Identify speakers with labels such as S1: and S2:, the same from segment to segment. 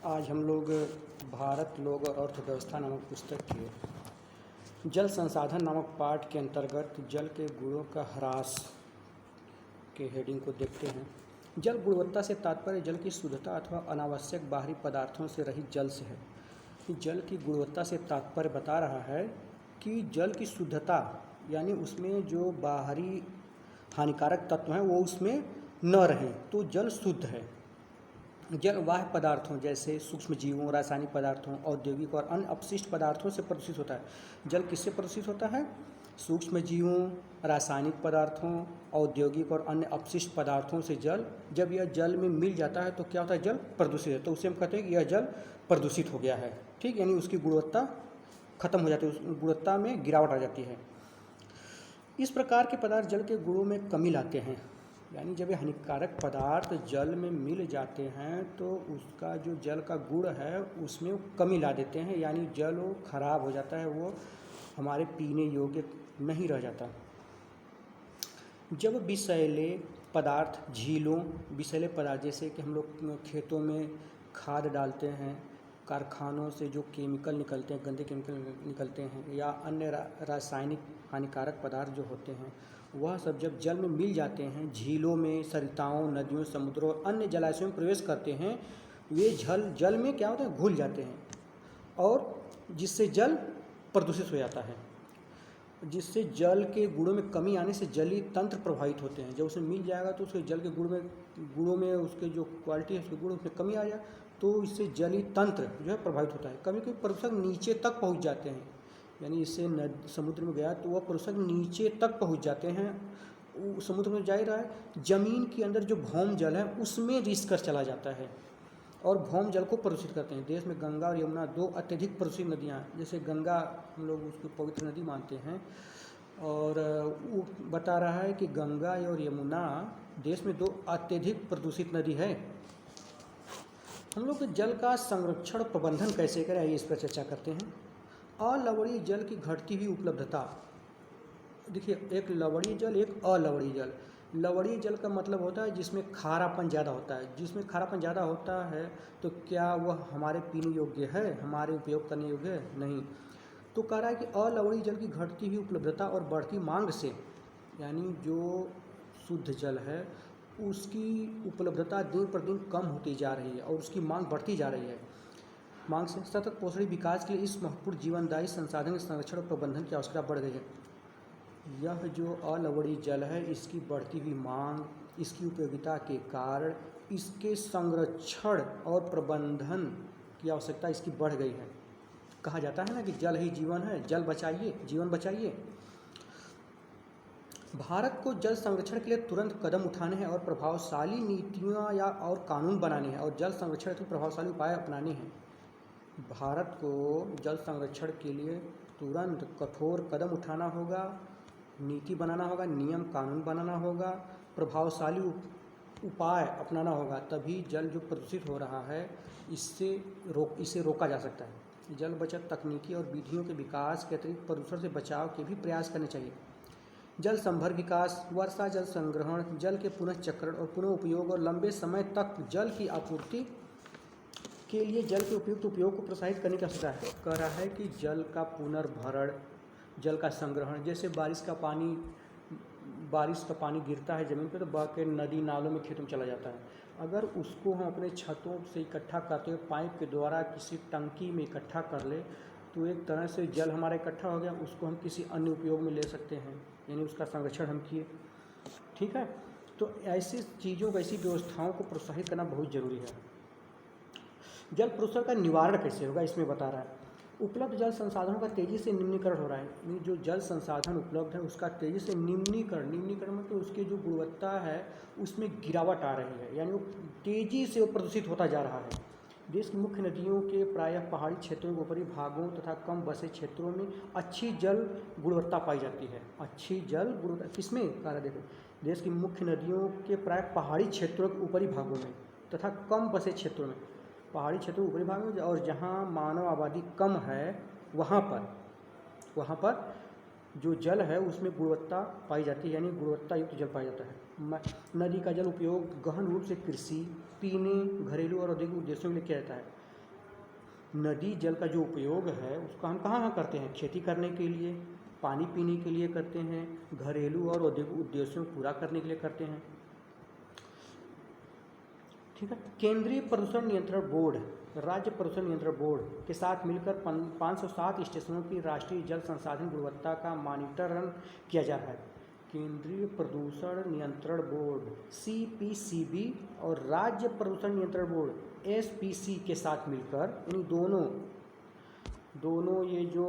S1: आज हम लोग भारत लोक अर्थव्यवस्था नामक पुस्तक के जल संसाधन नामक पाठ के अंतर्गत जल के गुणों का ह्रास के हेडिंग को देखते हैं। जल गुणवत्ता से तात्पर्य जल की शुद्धता अथवा अनावश्यक बाहरी पदार्थों से रहित जल से है। जल की गुणवत्ता से तात्पर्य बता रहा है कि जल की शुद्धता यानी उसमें जो बाहरी हानिकारक तत्व हैं वो उसमें न रहें तो जल शुद्ध है। जल बाह्य पदार्थों जैसे सूक्ष्म जीवों, रासायनिक पदार्थों, औद्योगिक और अन्य अपशिष्ट पदार्थों से प्रदूषित होता है। जल किससे प्रदूषित होता है? सूक्ष्म जीवों, रासायनिक पदार्थों, औद्योगिक और अन्य अपशिष्ट पदार्थों से जल जब यह जल में मिल जाता है तो क्या होता है? जल प्रदूषित है। तो उसे हम कहते हैं कि यह जल प्रदूषित हो गया है। ठीक, यानी उसकी गुणवत्ता खत्म हो जाती है, उस गुणवत्ता में गिरावट आ जाती है। इस प्रकार के पदार्थ जल के गुणों में कमी लाते हैं, यानी जब ये हानिकारक पदार्थ जल में मिल जाते हैं तो उसका जो जल का गुण है उसमें वो कमी ला देते हैं, यानी जल वो खराब हो जाता है, वो हमारे पीने योग्य नहीं रह जाता। जब विषैले पदार्थ झीलों, विषैले पदार्थ जैसे कि हम लोग खेतों में खाद डालते हैं, कारखानों से जो केमिकल निकलते हैं, गंदे केमिकल निकलते हैं, या अन्य रासायनिक हानिकारक पदार्थ जो होते हैं वह सब जब जल में मिल जाते हैं, झीलों में, सरिताओं, नदियों, समुद्रों और अन्य जलाशयों में प्रवेश करते हैं, वे जल में क्या होते हैं? घुल जाते हैं और जिससे जल प्रदूषित हो जाता है। जिससे जल के गुणों में कमी आने से जलीय तंत्र प्रभावित होते हैं। जब उसे मिल जाएगा तो उसके जल के गुणों में उसके जो क्वालिटी है उसके गुणों में कमी आ जाए तो इससे जलीय तंत्र जो है प्रभावित होता है। कभी कभी प्रदूषक नीचे तक पहुंच जाते हैं, यानी इससे समुद्र में गया तो वह प्रदूषक नीचे तक पहुंच जाते हैं। समुद्र में जा ही रहा है, ज़मीन के अंदर जो भौम जल है उसमें रिस कर चला जाता है और भौम जल को प्रदूषित करते हैं। देश में गंगा और यमुना दो अत्यधिक प्रदूषित नदियाँ हैं। जैसे गंगा हम लोग उसको पवित्र नदी मानते हैं और वो बता रहा है कि गंगा और यमुना देश में दो अत्यधिक प्रदूषित नदी है। हम लोग जल का संरक्षण प्रबंधन कैसे करें, आइए इस पर चर्चा करते हैं। अलवणीय जल की घटती हुई उपलब्धता। देखिए, एक लवणीय जल, एक अलवणीय जल। लवणीय जल का मतलब होता है जिसमें खारापन ज़्यादा होता है। जिसमें खारापन ज़्यादा होता है तो क्या वह हमारे पीने योग्य है, हमारे उपयोग करने योग्य है? नहीं। तो कह रहा है कि अलवणीय जल की घटती हुई उपलब्धता और बढ़ती मांग से, यानी जो शुद्ध जल है उसकी उपलब्धता दिन पर दिन कम होती जा रही है और उसकी मांग बढ़ती जा रही है। मांग से सतत पोषणी विकास के लिए इस महत्वपूर्ण जीवनदायी संसाधन के संरक्षण और प्रबंधन की आवश्यकता बढ़ गई है। यह जो अलवणीय जल है इसकी बढ़ती हुई मांग, इसकी उपयोगिता के कारण इसके संरक्षण और प्रबंधन की आवश्यकता इसकी बढ़ गई है। कहा जाता है ना कि जल ही जीवन है, जल बचाइए, जीवन बचाइए। भारत को जल संरक्षण के लिए तुरंत कदम उठाने हैं और प्रभावशाली नीतियाँ या और कानून बनाने हैं और जल संरक्षण के प्रभावशाली उपाय अपनाने हैं। भारत को जल संरक्षण के लिए तुरंत कठोर कदम उठाना होगा, नीति बनाना होगा, नियम कानून बनाना होगा, प्रभावशाली उपाय अपनाना होगा, तभी जल जो प्रदूषित हो रहा है इसे रोका जा सकता है। जल बचत तकनीकी और विधियों के विकास के अतिरिक्त प्रदूषण से बचाव के भी प्रयास करने चाहिए। जल संभर विकास, वर्षा जल संग्रहण, जल के पुनः चक्रण और पुनः उपयोग और लंबे समय तक जल की आपूर्ति के लिए जल के उपयुक्त उपयोग को प्रोत्साहित करने की आवश्यकता है। कह रहा है कि जल का पुनर्भरण, जल का संग्रहण, जैसे बारिश का पानी गिरता है ज़मीन पर तो बह के नदी नालों में खेतों में चला जाता है। अगर उसको हम अपने छतों से इकट्ठा करते हुए पाइप के द्वारा किसी टंकी में इकट्ठा कर ले तो एक तरह से जल हमारा इकट्ठा हो गया, उसको हम किसी अन्य उपयोग में ले सकते हैं, यानी उसका संरक्षण हम किए। ठीक है, तो ऐसी चीज़ों, ऐसी व्यवस्थाओं को प्रोत्साहित करना बहुत ज़रूरी है। जल प्रदूषण का निवारण कैसे होगा इसमें बता रहा है। उपलब्ध जल संसाधनों का तेज़ी से निम्नीकरण हो रहा है, यानी जो जल संसाधन उपलब्ध है उसका तेज़ी से निम्नीकरण मतलब उसकी जो गुणवत्ता है उसमें गिरावट आ रही है, यानी वो तेज़ी से प्रदूषित होता जा रहा है। देश की मुख्य नदियों के प्रायः पहाड़ी क्षेत्रों के ऊपरी भागों तथा कम बसे क्षेत्रों में अच्छी जल गुणवत्ता पाई जाती है। अच्छी जल गुणवत्ता किसमें? कारण देखो, देश की मुख्य नदियों के प्रायः पहाड़ी क्षेत्रों के ऊपरी भागों में तथा कम बसे क्षेत्रों में, पहाड़ी क्षेत्रों के ऊपरी भाग में और जहाँ मानव आबादी कम है वहाँ पर जो जल है उसमें गुणवत्ता पाई जाती है, यानी गुणवत्ता युक्त जल पाया जाता है। नदी का जल उपयोग गहन रूप से कृषि, पीने, घरेलू और औद्योगिक उद्देश्यों के लिए किया जाता है। नदी जल का जो उपयोग है उसका हम कहाँ करते हैं? खेती करने के लिए, पानी पीने के लिए करते हैं, घरेलू और औद्योगिक उद्देश्यों को पूरा करने के लिए करते हैं। ठीक है। केंद्रीय प्रदूषण नियंत्रण बोर्ड, राज्य प्रदूषण नियंत्रण बोर्ड के साथ मिलकर 507 स्टेशनों की राष्ट्रीय जल संसाधन गुणवत्ता का मॉनिटरिंग किया जा रहा है। केंद्रीय प्रदूषण नियंत्रण बोर्ड CPCB और राज्य प्रदूषण नियंत्रण बोर्ड SPC के साथ मिलकर, यानी दोनों ये जो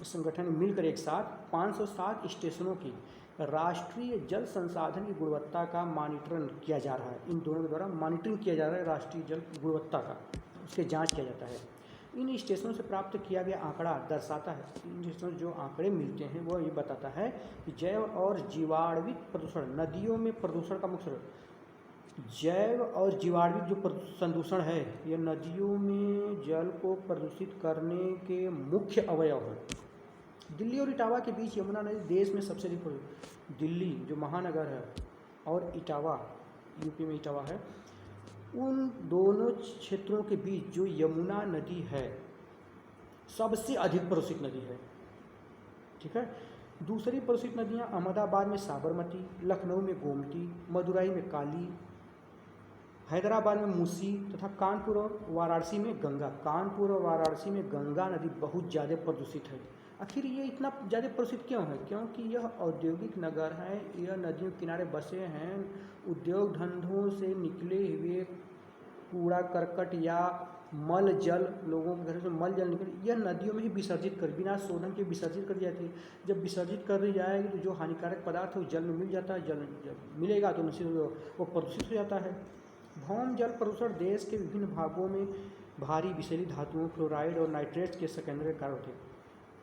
S1: संगठन मिलकर एक साथ 507 स्टेशनों की राष्ट्रीय जल संसाधन की गुणवत्ता का मॉनिटरिंग किया जा रहा है। इन दोनों के द्वारा मॉनिटरिंग किया जा रहा है राष्ट्रीय जल गुणवत्ता का, उसके जांच किया जाता है। इन स्टेशनों से प्राप्त किया गया आंकड़ा दर्शाता है, इन स्टेशनों जो आंकड़े मिलते हैं वो ये बताता है कि जैव और जीवाणुविक प्रदूषण, नदियों में प्रदूषण का मुख्य जैव और जीवाणुविक जो संदूषण है ये नदियों में जल को प्रदूषित करने के मुख्य अवयव है। दिल्ली और इटावा के बीच यमुना नदी देश में सबसे अधिक, दिल्ली जो महानगर है और इटावा यूपी में इटावा है, उन दोनों क्षेत्रों के बीच जो यमुना नदी है सबसे अधिक प्रदूषित नदी है। ठीक है। दूसरी प्रदूषित नदियां अहमदाबाद में साबरमती, लखनऊ में गोमती, मदुरई में काली, हैदराबाद में मूसी तथा कानपुर और वाराणसी में गंगा। कानपुर और वाराणसी में गंगा नदी बहुत ज़्यादा प्रदूषित है। आखिर ये इतना ज़्यादा प्रदूषित क्यों है? क्योंकि यह औद्योगिक नगर है, यह नदियों के किनारे बसे हैं, उद्योग धंधों से निकले हुए कूड़ा करकट या मल जल, लोगों के घर से मल जल निकल यह नदियों में ही विसर्जित कर, बिना शोधन के विसर्जित कर दी जाती है। जब विसर्जित कर दी जाएगी तो जो हानिकारक पदार्थ है वो जल में मिल जाता है, जल जब मिलेगा तो निश्चित वो प्रदूषित हो जाता है। भौम जल प्रदूषण देश के विभिन्न भागों में भारी विषैली धातुओं, क्लोराइड और नाइट्रेट्स के संकेंद्रण के कारण होते हैं।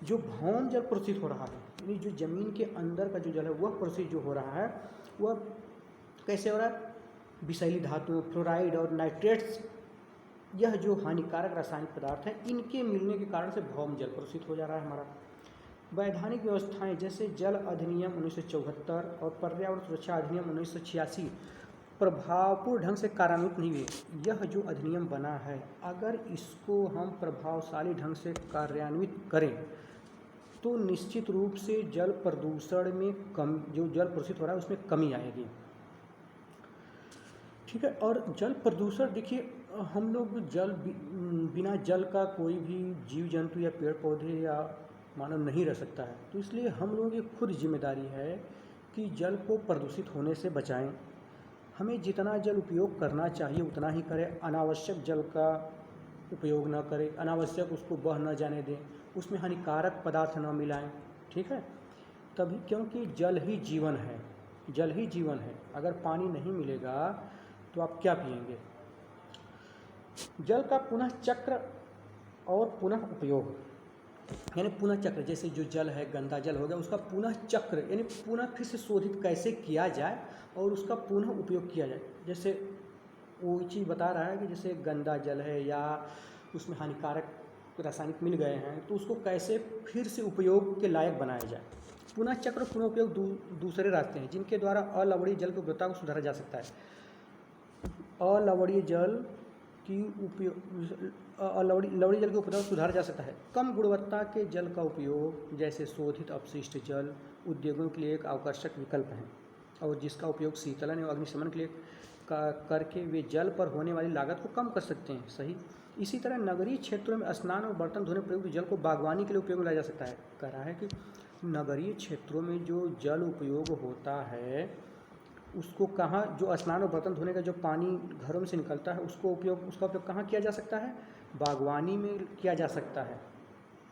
S1: जो भौम जल प्रदूषित हो रहा है, यानी जो जमीन के अंदर का जो जल है वह प्रदूषित जो हो रहा है वह कैसे हो रहा है? विषैली धातुओं, फ्लोराइड और नाइट्रेट्स, यह जो हानिकारक रासायनिक पदार्थ हैं इनके मिलने के कारण से भौम जल प्रदूषित हो जा रहा है हमारा। वैधानिक व्यवस्थाएं जैसे जल अधिनियम 1974 और पर्यावरण सुरक्षा अधिनियम 1986 प्रभावपूर्ण ढंग से कार्यान्वित नहीं हुए। यह जो अधिनियम बना है अगर इसको हम प्रभावशाली ढंग से कार्यान्वित करें तो निश्चित रूप से जल प्रदूषण में जो जल प्रदूषित हो रहा है उसमें कमी आएगी। ठीक है। और जल प्रदूषण देखिए, हम लोग बिना जल का कोई भी जीव जंतु या पेड़ पौधे या मानव नहीं रह सकता है, तो इसलिए हम लोगों की खुद जिम्मेदारी है कि जल को प्रदूषित होने से बचाएं। हमें जितना जल उपयोग करना चाहिए उतना ही करें, अनावश्यक जल का उपयोग न करें, अनावश्यक उसको बह न जाने दें, उसमें हानिकारक पदार्थ न मिलाएं। ठीक है। तभी, क्योंकि जल ही जीवन है, जल ही जीवन है। अगर पानी नहीं मिलेगा तो आप क्या पिएंगे? जल का पुनः चक्र और पुनः उपयोग, यानी पुनः चक्र, जैसे जो जल है गंदा जल हो गया उसका पुनः चक्र यानी पुनः फिर से शोधित कैसे किया जाए और उसका पुनः उपयोग किया जाए। जैसे वो चीज़ बता रहा है कि जैसे गंदा जल है या उसमें हानिकारक रासायनिक मिल गए हैं तो उसको कैसे फिर से उपयोग के लायक बनाया जाए। पुनः चक्र पुनः उपयोग दूसरे रास्ते हैं जिनके द्वारा अलवणीय जल की गुणवत्ता को सुधारा जा सकता है। अलवणीय जल की लवणीय जल के उपयोग सुधारा जा सकता है। कम गुणवत्ता के जल का उपयोग जैसे शोधित अपशिष्ट जल उद्योगों के लिए एक आकर्षक विकल्प है और जिसका उपयोग शीतलन एवं अग्निशमन के लिए करके वे जल पर होने वाली लागत को कम कर सकते हैं। सही। इसी तरह नगरीय क्षेत्रों में स्नान और बर्तन धोने प्रयुक्त जल को बागवानी के लिए उपयोग में लाया जा सकता है। कह रहा है कि नगरीय क्षेत्रों में जो जल उपयोग होता है उसको कहाँ, जो स्नान और बर्तन धोने का जो पानी घरों में से निकलता है उसका उपयोग कहाँ किया जा सकता है? बागवानी में किया जा सकता है।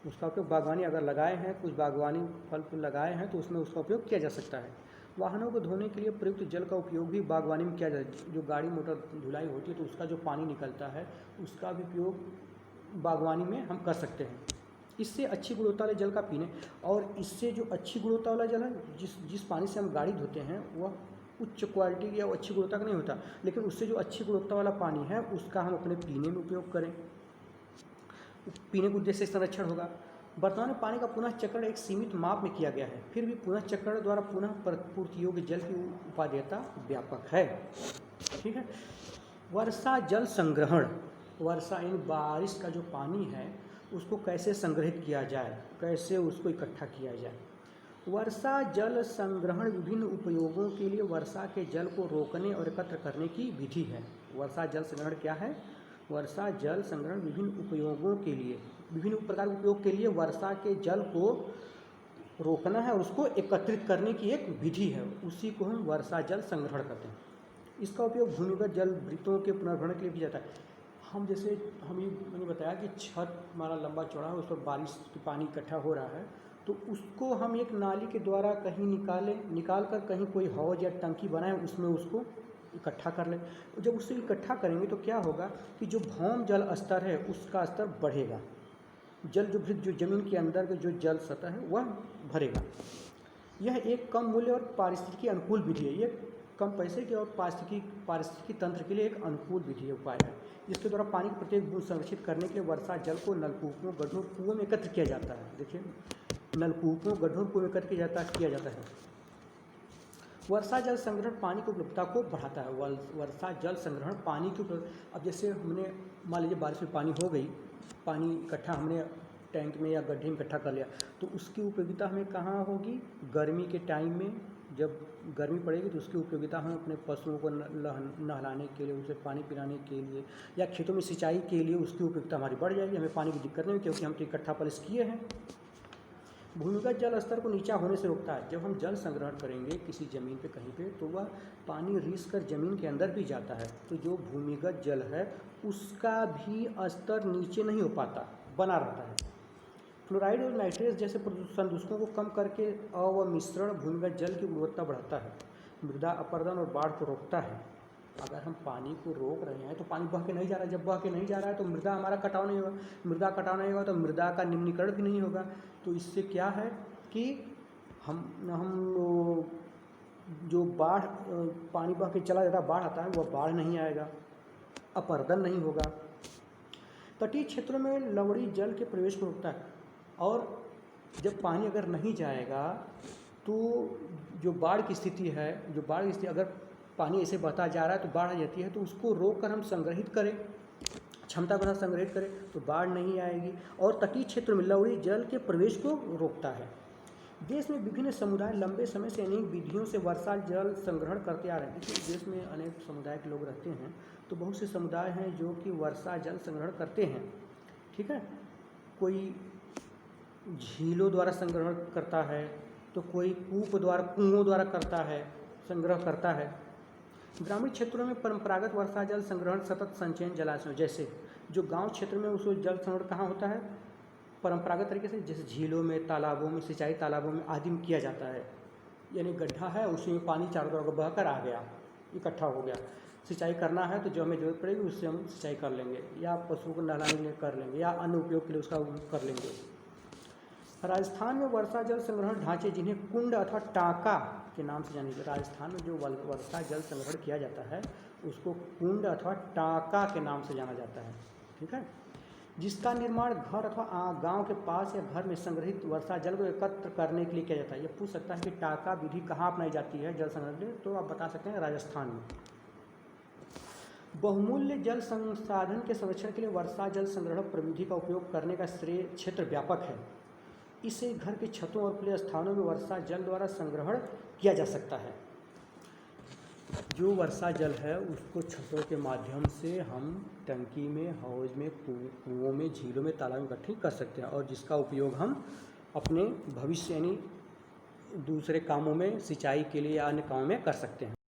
S1: उसका उपयोग बागवानी अगर लगाए हैं, कुछ बागवानी फल फूल लगाए हैं तो उसमें उसका उपयोग किया जा सकता है। वाहनों को धोने के लिए प्रयुक्त जल का उपयोग भी बागवानी में किया जाता है। जो गाड़ी मोटर धुलाई होती है तो उसका जो पानी निकलता है उसका भी उपयोग बागवानी में हम कर सकते हैं। इससे अच्छी गुणवत्ता वाले जल का पीने, और इससे जो अच्छी गुणवत्ता वाला जल है जिस पानी से हम गाड़ी धोते हैं वह उच्च क्वालिटी या अच्छी गुणवत्ता का नहीं होता, लेकिन उससे जो अच्छी गुणवत्ता वाला पानी है उसका हम अपने पीने में उपयोग करें, पीने के उद्देश्य से संरक्षण होगा। वर्तमान में पानी का पुनः चक्रण एक सीमित माप में किया गया है, फिर भी पुनः चक्रण द्वारा पुनः पूर्ति योग्य जल की उपादेयता व्यापक है। ठीक है। वर्षा जल संग्रहण, वर्षा यानी बारिश का जो पानी है उसको कैसे संग्रहित किया जाए, कैसे उसको इकट्ठा किया जाए। वर्षा जल संग्रहण विभिन्न उपयोगों के लिए वर्षा के जल को रोकने और एकत्र करने की विधि है। वर्षा जल संग्रहण क्या है? वर्षा जल संग्रहण विभिन्न उपयोगों के लिए, विभिन्न प्रकार के उपयोग के लिए वर्षा के जल को रोकना है और उसको एकत्रित करने की एक विधि है, उसी को हम वर्षा जल संग्रहण करते हैं। इसका उपयोग भूमिगत जल वृत्तों के पुनर्भरण के लिए भी जाता है। मैंने बताया कि छत हमारा लंबा चौड़ा है, उस पर बारिश की पानी इकट्ठा हो रहा है, तो उसको हम एक नाली के द्वारा कहीं निकाल कर कहीं कोई हौज या टंकी बनाएं, उसमें उसको इकट्ठा कर लें। तो जब उससे इकट्ठा करेंगे तो क्या होगा कि जो भौम जल स्तर है उसका स्तर बढ़ेगा, जो जमीन के अंदर के जो जल सतह है वह भरेगा। यह एक कम मूल्य और पारिस्थितिकी अनुकूल विधि है। ये कम पैसे की और पारिस्थितिकी तंत्र के लिए एक अनुकूल विधि है, उपाय है। इसके द्वारा पानी की प्रत्येक बूंद संरक्षित करने के लिए वर्षा जल को नलकूपों, गड्ढों, कुओं में एकत्र किया जाता है। देखिए, नलकूपों, गड्ढों, कुओं में एकत्र किया जाता है। वर्षा जल संग्रहण पानी की उपलब्धता को बढ़ाता है। वर्षा जल संग्रहण पानी की अब जैसे हमने मान लीजिए बारिश में पानी हो गई, पानी इकट्ठा हमने टैंक में या गड्ढे में इकट्ठा कर लिया, तो उसकी उपयोगिता हमें कहाँ होगी? गर्मी के टाइम में जब गर्मी पड़ेगी तो उसकी उपयोगिता हम अपने पशुओं को नहलाने के लिए, उसे पानी पिलाने के लिए या खेतों में सिंचाई के लिए उसकी उपयोगिता हमारी बढ़ जाएगी। हमें पानी की दिक्कत नहीं होगी क्योंकि हम तो इकट्ठा पहले किए हैं। भूमिगत जल स्तर को नीचा होने से रोकता है। जब हम जल संग्रहण करेंगे किसी ज़मीन पे कहीं पे, तो वह पानी रिस कर ज़मीन के अंदर भी जाता है, तो जो भूमिगत जल है उसका भी स्तर नीचे नहीं हो पाता, बना रहता है। फ्लोराइड और नाइट्रेट जैसे प्रदूषकों को कम करके अवमिश्रण भूमिगत जल की गुणवत्ता बढ़ाता है। मृदा अपरदन और बाढ़ को रोकता है। अगर हम पानी को रोक रहे हैं तो पानी बह के नहीं जा रहा है, जब बह के नहीं जा रहा है तो मृदा हमारा कटाव नहीं होगा, मृदा कटाव नहीं होगा तो मृदा का निम्नीकरण भी नहीं होगा। तो इससे क्या है कि हम जो बाढ़, पानी बह के चला जाता है, बाढ़ आता है, वह बाढ़ नहीं आएगा, अपरदन नहीं होगा। तटीय क्षेत्रों में लवणी जल के प्रवेश को रोकता है। और जब पानी अगर नहीं जाएगा तो जो बाढ़ की स्थिति है, अगर पानी ऐसे बहता जा रहा है तो बाढ़ आ जाती है, तो उसको रोक कर हम संग्रहित करें, क्षमता के साथ संग्रहित करें तो बाढ़ नहीं आएगी। और तटीय क्षेत्र में लवणी जल के प्रवेश को रोकता है। देश में विभिन्न समुदाय लंबे समय से अनेक विधियों से वर्षा जल संग्रहण करते आ रहे हैं। देखिए, देश में अनेक समुदाय के लोग रहते हैं, तो बहुत से समुदाय हैं जो कि वर्षा जल संग्रहण करते हैं। ठीक है, कोई झीलों द्वारा संग्रहण करता है, तो कोई कुओं द्वारा करता है, संग्रह करता है। ग्रामीण क्षेत्रों में परंपरागत वर्षा जल संग्रहण सतत संचयन जलाशयों, जैसे जो गांव क्षेत्र में उसको जल संग्रहण कहाँ होता है? परंपरागत तरीके से, जैसे झीलों में, तालाबों में, सिंचाई तालाबों में आदि में किया जाता है। यानी गड्ढा है, उसी में पानी चारों तरफ बह कर आ गया, इकट्ठा हो गया। सिंचाई करना है तो जो हमें जरूरत पड़ेगी उससे हम सिंचाई कर लेंगे, या पशुओं को नहलाने के लिए कर लेंगे, या अन्य उपयोग के लिए उसका कर लेंगे। राजस्थान में वर्षा जल संग्रहण ढांचे, जिन्हें कुंड अथवा टाका के नाम से जाने जाते हैं, राजस्थान में जो वर्षा जल संग्रहण किया जाता है उसको कुंड अथवा टाका के नाम से जाना जाता है। ठीक है, जिसका निर्माण घर अथवा गांव के पास या घर में संग्रहित वर्षा जल को एकत्र करने के लिए किया जाता है। ये पूछ सकता है कि टाका विधि कहाँ अपनाई जाती है जल संग्रहण के लिए, तो आप बता सकते हैं राजस्थान में। बहुमूल्य जल संसाधन के संरक्षण के लिए वर्षा जल संग्रहण प्रविधि का उपयोग करने का श्रेय क्षेत्र व्यापक है। इसे घर की छतों और खुले स्थानों में वर्षा जल द्वारा संग्रहण किया जा सकता है। जो वर्षा जल है उसको छतों के माध्यम से हम टंकी में, हौज में, कुओं में, झीलों में, तालाब में इकट्ठी कर सकते हैं, और जिसका उपयोग हम अपने भविष्य यानी दूसरे कामों में, सिंचाई के लिए या अन्य कामों में कर सकते हैं।